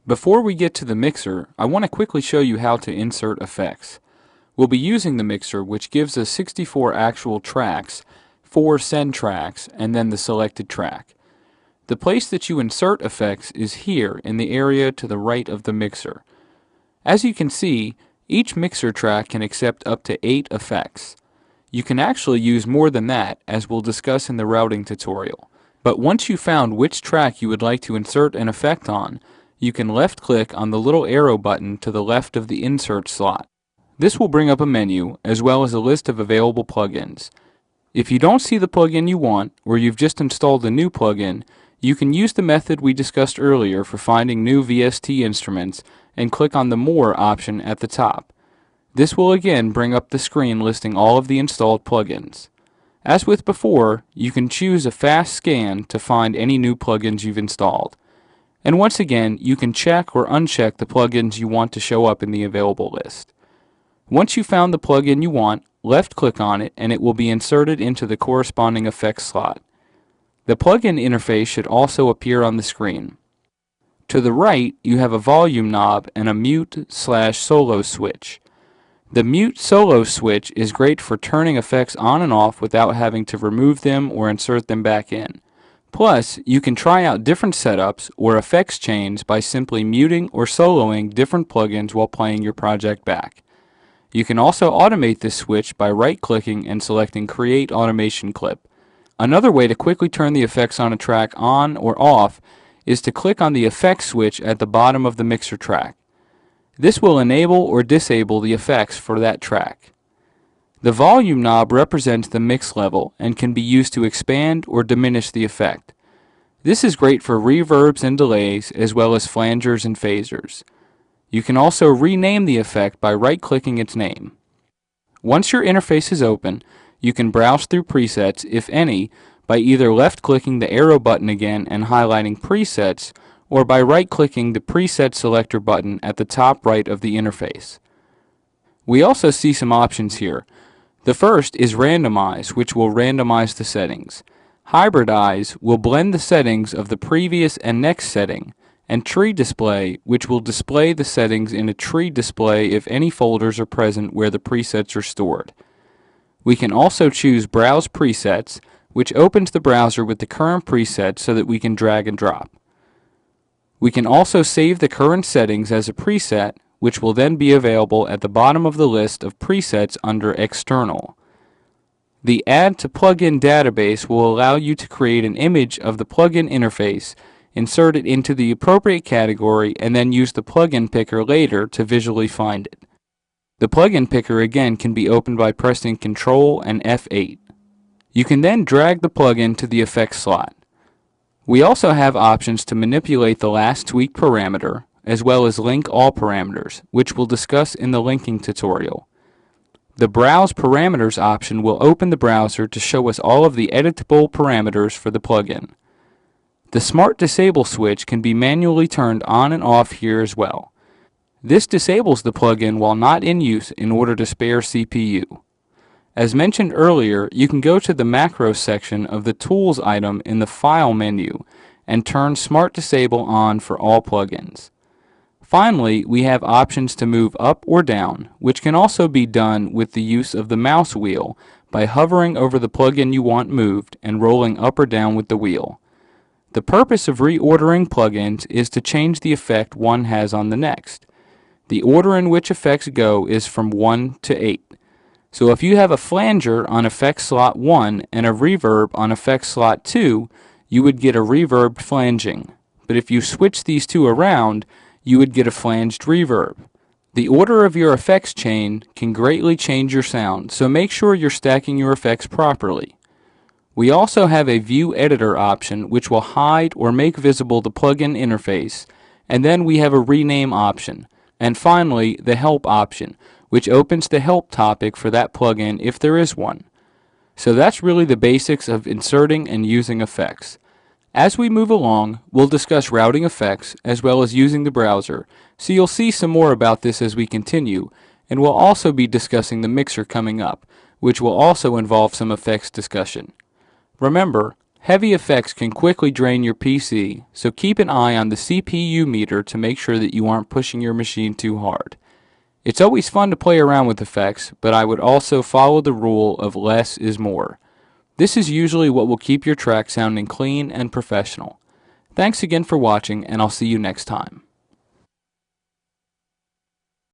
Before we get to the mixer, I want to quickly show you how to insert effects. We'll be using the mixer, which gives us 64 actual tracks, 4 send tracks, and then the selected track. The place that you insert effects is here in the area to the right of the mixer. As you can see, each mixer track can accept up to 8 effects. You can actually use more than that, as we'll discuss in the routing tutorial. But once you've found which track you would like to insert an effect on, you can left-click on the little arrow button to the left of the insert slot. This will bring up a menu, as well as a list of available plugins. If you don't see the plugin you want, or you've just installed a new plugin, you can use the method we discussed earlier for finding new VST instruments and click on the More option at the top. This will again bring up the screen listing all of the installed plugins. As with before, you can choose a fast scan to find any new plugins you've installed. And once again, you can check or uncheck the plugins you want to show up in the available list. Once you've found the plugin you want, left-click on it and it will be inserted into the corresponding effects slot. The plugin interface should also appear on the screen. To the right, you have a volume knob and a mute/solo switch. The mute/solo switch is great for turning effects on and off without having to remove them or insert them back in. Plus, you can try out different setups or effects chains by simply muting or soloing different plugins while playing your project back. You can also automate this switch by right-clicking and selecting Create Automation Clip. Another way to quickly turn the effects on a track on or off is to click on the effects switch at the bottom of the mixer track. This will enable or disable the effects for that track. The volume knob represents the mix level and can be used to expand or diminish the effect. This is great for reverbs and delays as well as flangers and phasers. You can also rename the effect by right-clicking its name. Once your interface is open, you can browse through presets, if any, by either left-clicking the arrow button again and highlighting Presets, or by right-clicking the Preset Selector button at the top right of the interface. We also see some options here. The first is Randomize, which will randomize the settings. Hybridize will blend the settings of the previous and next setting, and Tree Display, which will display the settings in a tree display if any folders are present where the presets are stored. We can also choose Browse Presets, which opens the browser with the current presets so that we can drag and drop. We can also save the current settings as a preset, which will then be available at the bottom of the list of presets under External. The Add to Plugin database will allow you to create an image of the plugin interface, insert it into the appropriate category, and then use the plugin picker later to visually find it. The plugin picker again can be opened by pressing Ctrl and F8. You can then drag the plugin to the effects slot. We also have options to manipulate the last tweaked parameter, as well as link all parameters, which we'll discuss in the linking tutorial. The Browse Parameters option will open the browser to show us all of the editable parameters for the plugin. The Smart Disable switch can be manually turned on and off here as well. This disables the plugin while not in use in order to spare CPU. As mentioned earlier, you can go to the Macros section of the Tools item in the File menu and turn Smart Disable on for all plugins. Finally, we have options to move up or down, which can also be done with the use of the mouse wheel by hovering over the plugin you want moved and rolling up or down with the wheel. The purpose of reordering plugins is to change the effect one has on the next. The order in which effects go is from 1 to 8. So if you have a flanger on effects slot 1 and a reverb on effects slot 2, you would get a reverbed flanging. But if you switch these two around, you would get a flanged reverb. The order of your effects chain can greatly change your sound, so make sure you're stacking your effects properly. We also have a View Editor option which will hide or make visible the plugin interface, and then we have a Rename option. And finally, the Help option, which opens the help topic for that plugin if there is one. So that's really the basics of inserting and using effects. As we move along, we'll discuss routing effects as well as using the browser, so you'll see some more about this as we continue, and we'll also be discussing the mixer coming up, which will also involve some effects discussion. Remember, Heavy effects can quickly drain your PC, so keep an eye on the CPU meter to make sure that you aren't pushing your machine too hard. It's always fun to play around with effects, but I would also follow the rule of less is more. This is usually what will keep your track sounding clean and professional. Thanks again for watching, and I'll see you next time.